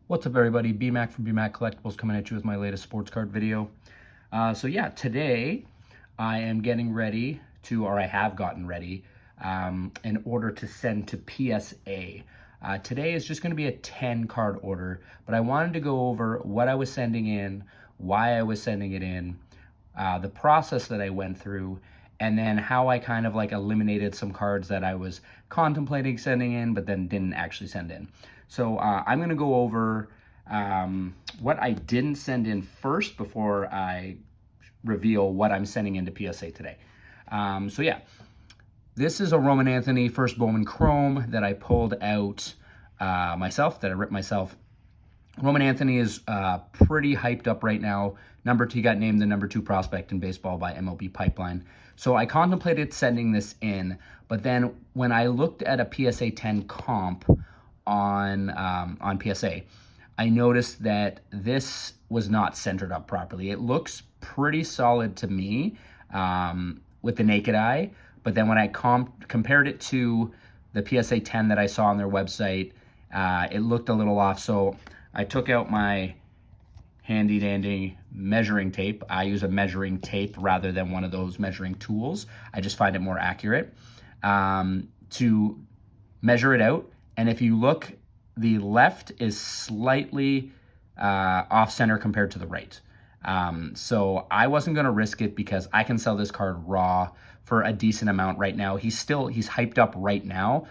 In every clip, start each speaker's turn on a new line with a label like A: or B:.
A: What's up, everybody? BMac from BMac Collectibles coming at you with my latest sports card video. So today I am getting ready to, or I have gotten ready, in order to send to PSA. Today is just going to be a 10 card order, but I wanted to go over what I was sending in, why I was sending it in, the process that I went through, and then how I kind of like eliminated some cards that I was contemplating sending in, but then didn't actually send in. So I'm going to go over what I didn't send in first before I reveal what I'm sending into PSA today. This is a Roman Anthony First Bowman Chrome that I pulled out myself, that I ripped myself. Roman Anthony is pretty hyped up right now. He got named the #2 prospect in baseball by MLB Pipeline. So I contemplated sending this in, but then when I looked at a PSA 10 comp on PSA, I noticed that this was not centered up properly. It looks pretty solid to me with the naked eye, but then when I compared it to the PSA 10 that I saw on their website, it looked a little off. So I took out my handy dandy measuring tape. I use a measuring tape rather than one of those measuring tools. I just find it more accurate to measure it out. And if you look, the left is slightly off center compared to the right. So I wasn't going to risk it because I can sell this card raw for a decent amount right now. He's hyped up right now.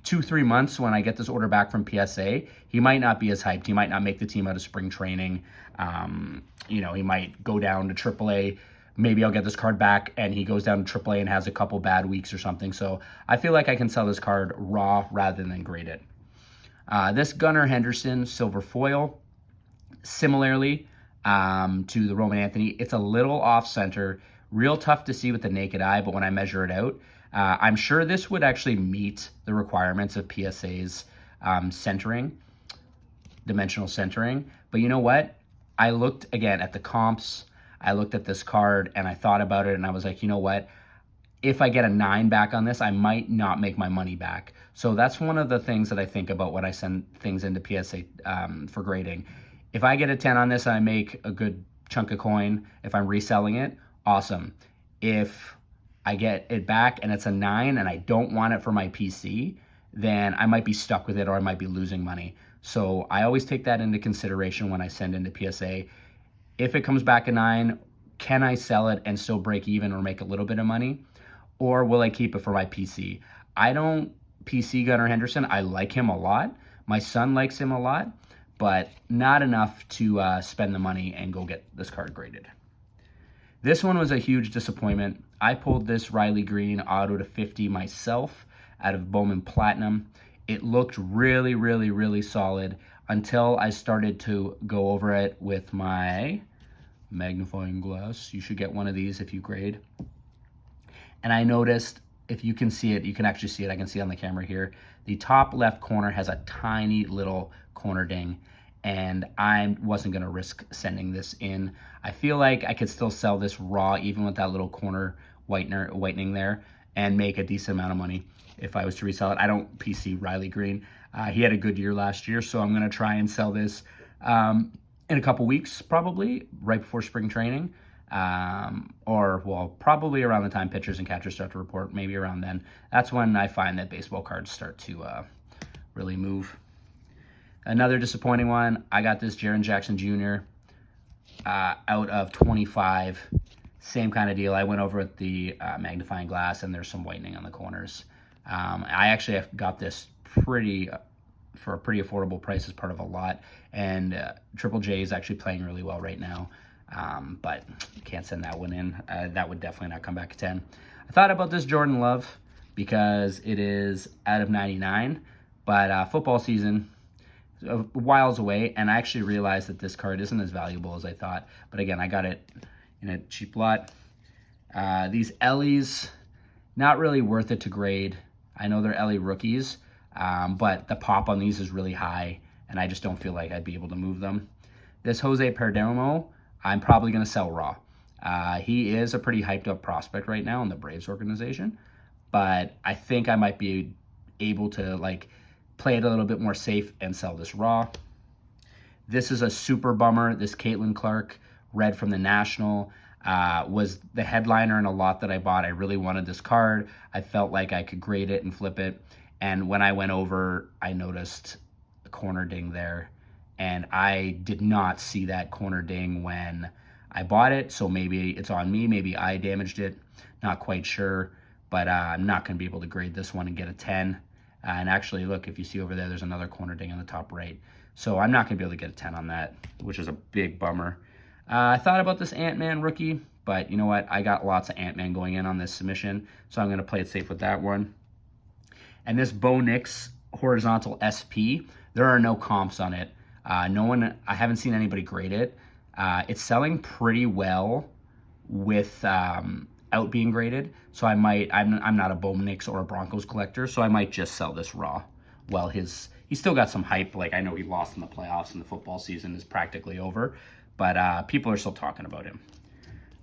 A: 2-3 months when I get this order back from PSA, he might not be as hyped. He might not make the team out of spring training. He might go down to AAA. Maybe I'll get this card back and he goes down to AAA and has a couple bad weeks or something. So I feel like I can sell this card raw rather than grade it. This Gunnar Henderson silver foil, similarly to the Roman Anthony, it's a little off center, real tough to see with the naked eye, but when I measure it out, I'm sure this would actually meet the requirements of PSA's dimensional centering. But you know what? I looked again at the comps, I looked at this card and I thought about it and I was like, you know what? If I get a 9 back on this, I might not make my money back. So that's one of the things that I think about when I send things into PSA for grading. If I get a 10 on this and I make a good chunk of coin, if I'm reselling it, awesome. If I get it back and it's a 9 and I don't want it for my PC, then I might be stuck with it or I might be losing money. So I always take that into consideration when I send into PSA. If it comes back a 9, can I sell it and still break even or make a little bit of money? Or will I keep it for my PC? I don't PC Gunnar Henderson. I like him a lot. My son likes him a lot, but not enough to spend the money and go get this card graded. This one was a huge disappointment. I pulled this Riley Green auto to 50 myself out of Bowman Platinum. It looked really, really, really solid until I started to go over it with my magnifying glass. You should get one of these if you grade. And I noticed, if you can see it, you can actually see it. I can see it on the camera here. The top left corner has a tiny little corner ding, and I wasn't going to risk sending this in. I feel like I could still sell this raw, even with that little corner whitening there, and make a decent amount of money if I was to resell it. I don't PC Riley Green. He had a good year last year, so I'm going to try and sell this in a couple weeks, probably right before spring training. Probably around the time pitchers and catchers start to report, maybe around then. That's when I find that baseball cards start to really move. Another disappointing one, I got this Jaren Jackson Jr. Out of 25. Same kind of deal. I went over with the magnifying glass and there's some whitening on the corners. I actually got this for a pretty affordable price as part of a lot, and Triple J is actually playing really well right now. But can't send that one in. That would definitely not come back a 10. I thought about this Jordan Love because it is out of 99, but football season is whiles away, and I actually realized that this card isn't as valuable as I thought. But again, I got it in a cheap lot. These Ellies, not really worth it to grade. I know they're Ellie rookies, but the pop on these is really high, and I just don't feel like I'd be able to move them. This Jose Perdomo, I'm probably going to sell raw. He is a pretty hyped up prospect right now in the Braves organization, but I think I might be able to play it a little bit more safe and sell this raw. This is a super bummer. This Caitlin Clark red from the National was the headliner in a lot that I bought. I really wanted this card. I felt like I could grade it and flip it. And when I went over, I noticed a corner ding there. And I did not see that corner ding when I bought it. So maybe it's on me. Maybe I damaged it. Not quite sure. But I'm not going to be able to grade this one and get a 10. And actually, look, if you see over there, there's another corner ding on the top right. So I'm not going to be able to get a 10 on that, which is a big bummer. I thought about this Ant-Man rookie, but you know what? I got lots of Ant-Man going in on this submission, so I'm going to play it safe with that one. And this Bo Nix horizontal SP, there are no comps on it. I haven't seen anybody grade it. It's selling pretty well with out being graded, so I'm not a Bo Nix or a Broncos collector, so I might just sell this raw. Well, he's still got some hype. Like, I know he lost in the playoffs and the football season is practically over, but people are still talking about him.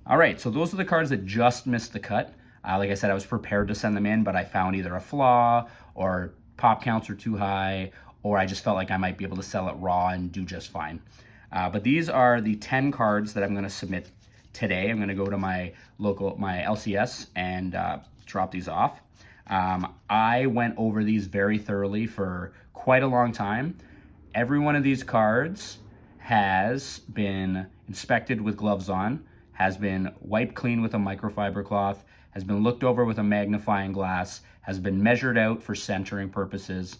A: All right, so those are the cards that just missed the cut. Like I said, I was prepared to send them in, but I found either a flaw or pop counts are too high, or I just felt like I might be able to sell it raw and do just fine. But these are the 10 cards that I'm going to submit today. I'm going to go to my LCS and drop these off. I went over these very thoroughly for quite a long time. Every one of these cards has been inspected with gloves on, has been wiped clean with a microfiber cloth, has been looked over with a magnifying glass, has been measured out for centering purposes,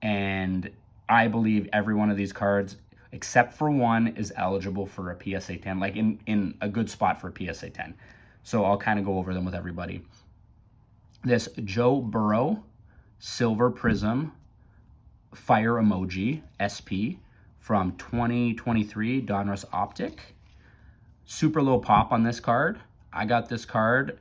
A: and I believe every one of these cards, except for one, is eligible for a PSA 10, like in a good spot for a PSA 10. So I'll kind of go over them with everybody. This Joe Burrow Silver Prism Fire Emoji SP from 2023 Donruss Optic. Super low pop on this card. I got this card,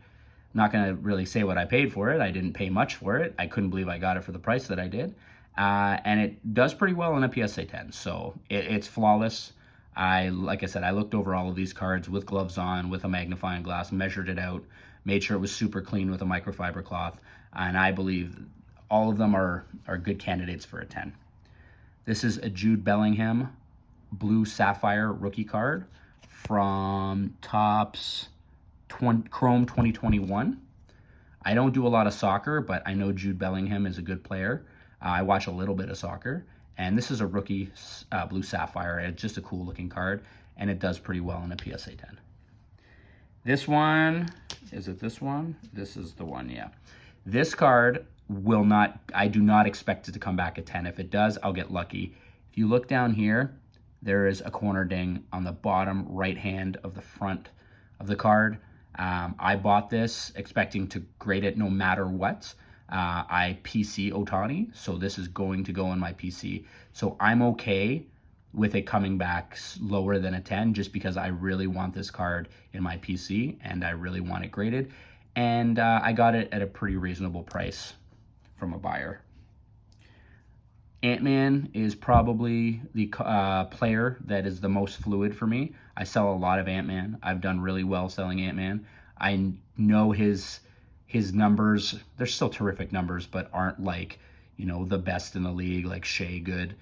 A: not going to really say what I paid for it. I didn't pay much for it. I couldn't believe I got it for the price that I did. And it does pretty well in a PSA 10, so it's flawless. Like I said, I looked over all of these cards with gloves on, with a magnifying glass, measured it out, made sure it was super clean with a microfiber cloth, and I believe all of them are good candidates for a 10. This is a Jude Bellingham Blue Sapphire rookie card from Topps Chrome 2021. I don't do a lot of soccer, but I know Jude Bellingham is a good player. I watch a little bit of soccer, and this is a rookie Blue Sapphire. It's just a cool looking card, and it does pretty well in a PSA 10. This one, is it this one? This is the one, yeah. This card will not, I do not expect it to come back at 10. If it does, I'll get lucky. If you look down here, there is a corner ding on the bottom right hand of the front of the card. I bought this expecting to grade it no matter what. I PC Otani, so this is going to go in my PC. So I'm okay with it coming back lower than a 10 just because I really want this card in my PC and I really want it graded. And I got it at a pretty reasonable price from a buyer. Ant-Man is probably the player that is the most fluid for me. I sell a lot of Ant-Man. I've done really well selling Ant-Man. I know his numbers, they're still terrific numbers, but aren't like, you know, the best in the league, like Shea good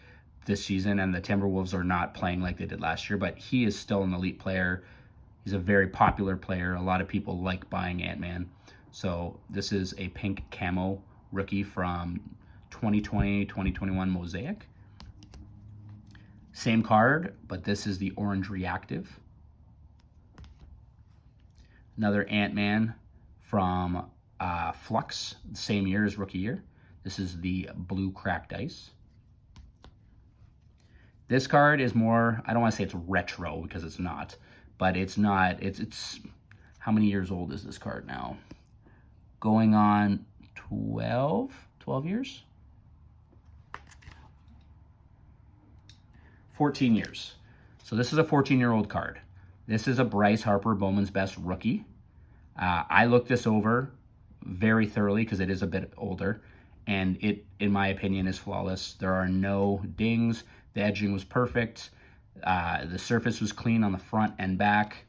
A: this season. And the Timberwolves are not playing like they did last year, but he is still an elite player. He's a very popular player. A lot of people like buying Ant-Man. So this is a pink camo rookie from 2020-2021 Mosaic. Same card, but this is the orange reactive. Another Ant-Man from Flux, same year as rookie year. This is the blue cracked ice. This card is more, I don't want to say it's retro because it's not, but it's not, it's how many years old is this card now? Going on 12 years? 14 years. So this is a 14-year-old card. This is a Bryce Harper Bowman's Best rookie. I looked this over very thoroughly because it is a bit older, and it, in my opinion, is flawless. There are no dings. The edging was perfect. The surface was clean on the front and back.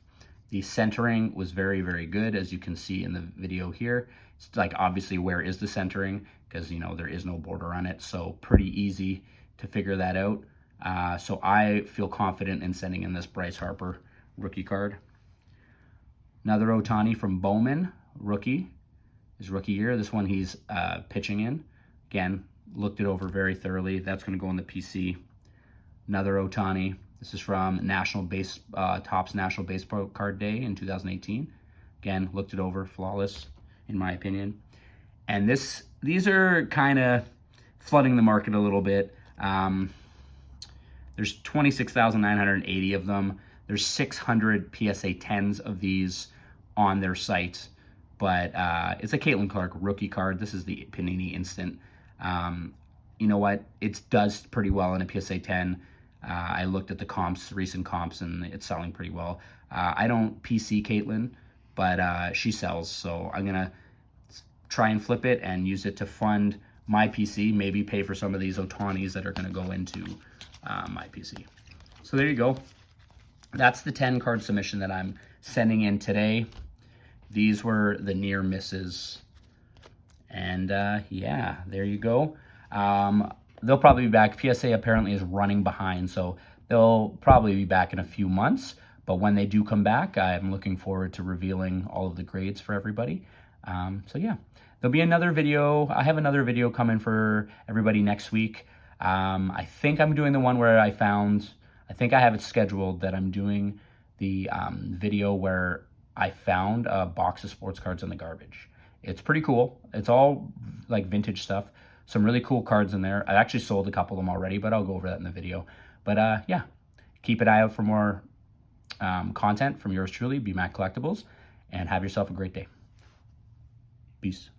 A: The centering was very, very good, as you can see in the video here. It's like, obviously, where is the centering? Because, you know, there is no border on it, so pretty easy to figure that out. So I feel confident in sending in this Bryce Harper rookie card. Another Ohtani from Bowman, rookie, his rookie year. This one he's pitching in. Again, looked it over very thoroughly. That's going to go in the PC. Another Ohtani. This is from Topps National Baseball Card Day in 2018. Again, looked it over, flawless in my opinion. And these are kind of flooding the market a little bit. There's 26,980 of them. There's 600 PSA 10s of these on their site. But it's a Caitlin Clark rookie card. This is the Panini Instant. You know what? It does pretty well in a PSA 10. I looked at the comps, recent comps, and it's selling pretty well. I don't PC Caitlin, but she sells. So I'm going to try and flip it and use it to fund my PC, maybe pay for some of these Ohtanis that are going to go into my PC. So there you go. That's the 10 card submission that I'm sending in today. These were the near misses. And yeah, there you go. They'll probably be back. PSA apparently is running behind, so they'll probably be back in a few months. But when they do come back, I'm looking forward to revealing all of the grades for everybody. So yeah, there'll be another video. I have another video coming for everybody next week. I think I'm doing the one where I think I have it scheduled that I'm doing the video where I found a box of sports cards in the garbage. It's pretty cool. It's all like vintage stuff. Some really cool cards in there. I actually sold a couple of them already, but I'll go over that in the video. But yeah, keep an eye out for more content from yours truly, BMAC Collectibles, and have yourself a great day. Peace.